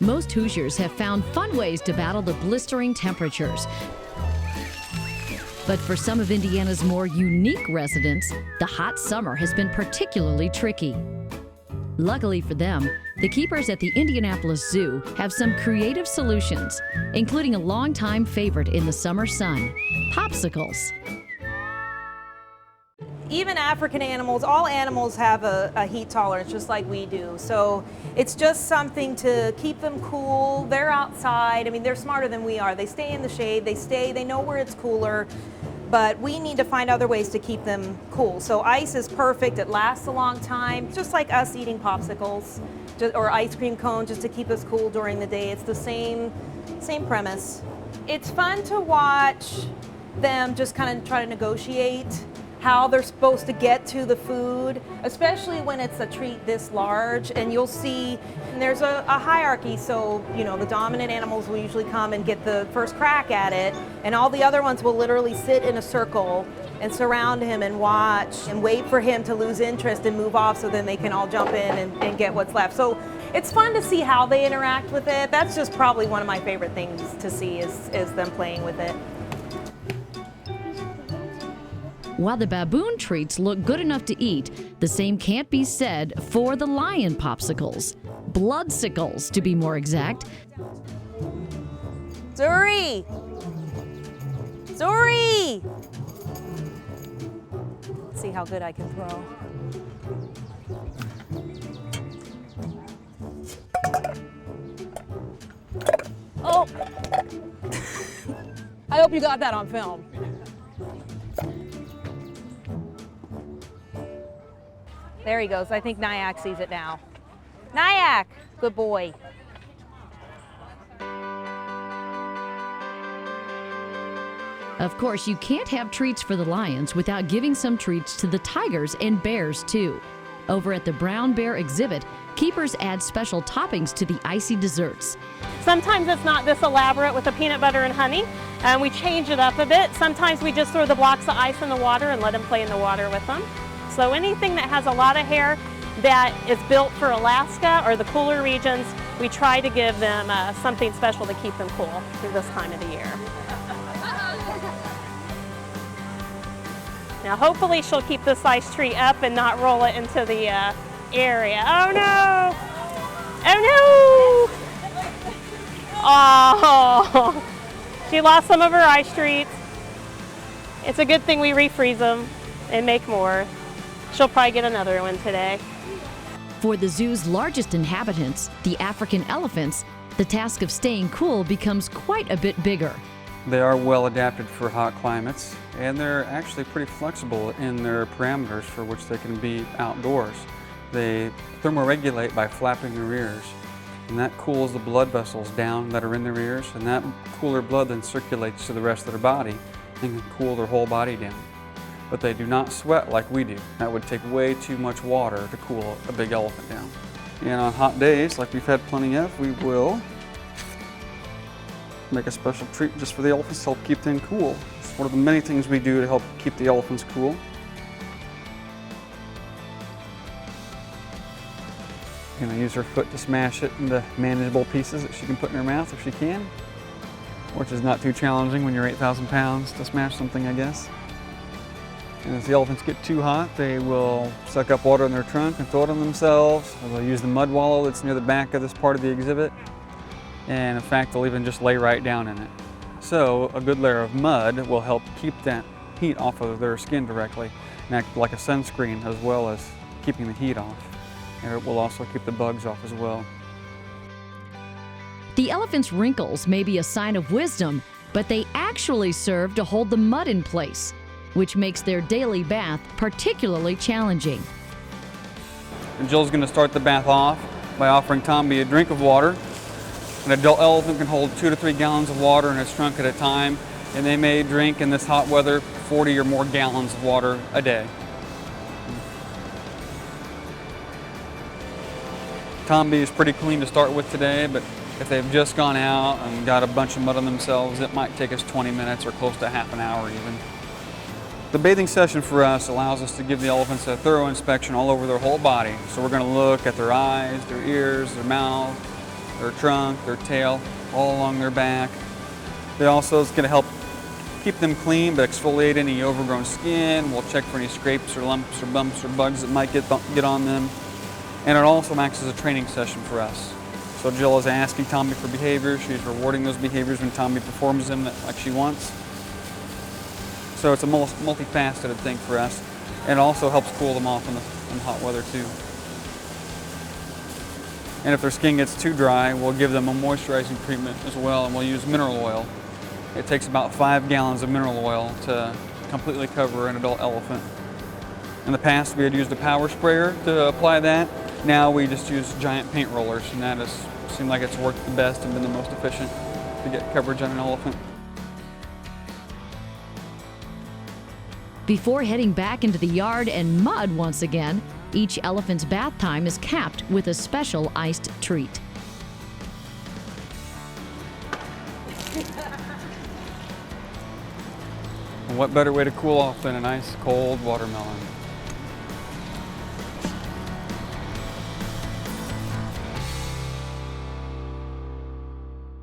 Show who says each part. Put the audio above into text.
Speaker 1: Most Hoosiers have found fun ways to battle the blistering temperatures. But for some of Indiana's more unique residents, the hot summer has been particularly tricky. Luckily for them, the keepers at the Indianapolis Zoo have some creative solutions, including a longtime favorite in the summer sun, popsicles.
Speaker 2: Even African animals, all animals have a heat tolerance just like we do. So it's just something to keep them cool. They're outside. I mean, they're smarter than we are. They stay in the shade, they know where it's cooler, but we need to find other ways to keep them cool. So ice is perfect, it lasts a long time. It's just like us eating popsicles or ice cream cones just to keep us cool during the day. It's the same premise. It's fun to watch them just kind of try to negotiate how they're supposed to get to the food, especially when it's a treat this large. And you'll see there's a hierarchy, so the dominant animals will usually come and get the first crack at it, and all the other ones will literally sit in a circle and surround him and watch and wait for him to lose interest and move off, so then they can all jump in and get what's left. So it's fun to see how they interact with it. That's just probably one of my favorite things to see is them playing with it.
Speaker 1: While the baboon treats look good enough to eat, the same can't be said for the lion popsicles. Bloodsicles, to be more exact.
Speaker 2: Zuri! Zuri! Let's see how good I can throw. Oh! I hope you got that on film. There he goes. I think Nyack sees it now. Nyack, good boy.
Speaker 1: Of course, you can't have treats for the lions without giving some treats to the tigers and bears, too. Over at the Brown Bear exhibit, keepers add special toppings to the icy desserts.
Speaker 3: Sometimes it's not this elaborate with the peanut butter and honey, and we change it up a bit. Sometimes we just throw the blocks of ice in the water and let them play in the water with them. So anything that has a lot of hair that is built for Alaska or the cooler regions, we try to give them something special to keep them cool through this time of the year. Now hopefully she'll keep this ice tree up and not roll it into the area. Oh no! Oh no! Oh! She lost some of her ice treats. It's a good thing we refreeze them and make more. She'll probably get another one today.
Speaker 1: For the zoo's largest inhabitants, the African elephants, the task of staying cool becomes quite a bit bigger.
Speaker 4: They are well adapted for hot climates, and they're actually pretty flexible in their parameters for which they can be outdoors. They thermoregulate by flapping their ears, and that cools the blood vessels down that are in their ears, and that cooler blood then circulates to the rest of their body and can cool their whole body down. But they do not sweat like we do. That would take way too much water to cool a big elephant down. And on hot days, like we've had plenty of, we will make a special treat just for the elephants to help keep them cool. It's one of the many things we do to help keep the elephants cool. Gonna use her foot to smash it into manageable pieces that she can put in her mouth if she can, which is not too challenging when you're 8,000 pounds to smash something, I guess. And as the elephants get too hot, they will suck up water in their trunk and throw it on themselves. Or they'll use the mud wallow that's near the back of this part of the exhibit. And in fact, they'll even just lay right down in it. So a good layer of mud will help keep that heat off of their skin directly and act like a sunscreen as well as keeping the heat off. And it will also keep the bugs off as well.
Speaker 1: The elephant's wrinkles may be a sign of wisdom, but they actually serve to hold the mud in place, which makes their daily bath particularly challenging.
Speaker 4: And Jill's going to start the bath off by offering Tomby a drink of water. An adult elephant can hold 2 to 3 gallons of water in its trunk at a time, and they may drink in this hot weather 40 or more gallons of water a day. Tomby is pretty clean to start with today, but if they've just gone out and got a bunch of mud on themselves, it might take us 20 minutes or close to half an hour even. The bathing session for us allows us to give the elephants a thorough inspection all over their whole body. So we're going to look at their eyes, their ears, their mouth, their trunk, their tail, all along their back. They also is going to help keep them clean, but exfoliate any overgrown skin. We'll check for any scrapes or lumps or bumps or bugs that might get on them. And it also acts as a training session for us. So Jill is asking Tommy for behaviors. She's rewarding those behaviors when Tommy performs them like she wants. So it's a multifaceted thing for us. And it also helps cool them off in hot weather too. And if their skin gets too dry, we'll give them a moisturizing treatment as well, and we'll use mineral oil. It takes about 5 gallons of mineral oil to completely cover an adult elephant. In the past, we had used a power sprayer to apply that. Now we just use giant paint rollers, and that has seemed like it's worked the best and been the most efficient to get coverage on an elephant.
Speaker 1: Before heading back into the yard and mud once again, each elephant's bath time is capped with a special iced treat.
Speaker 4: And what better way to cool off than a nice cold watermelon?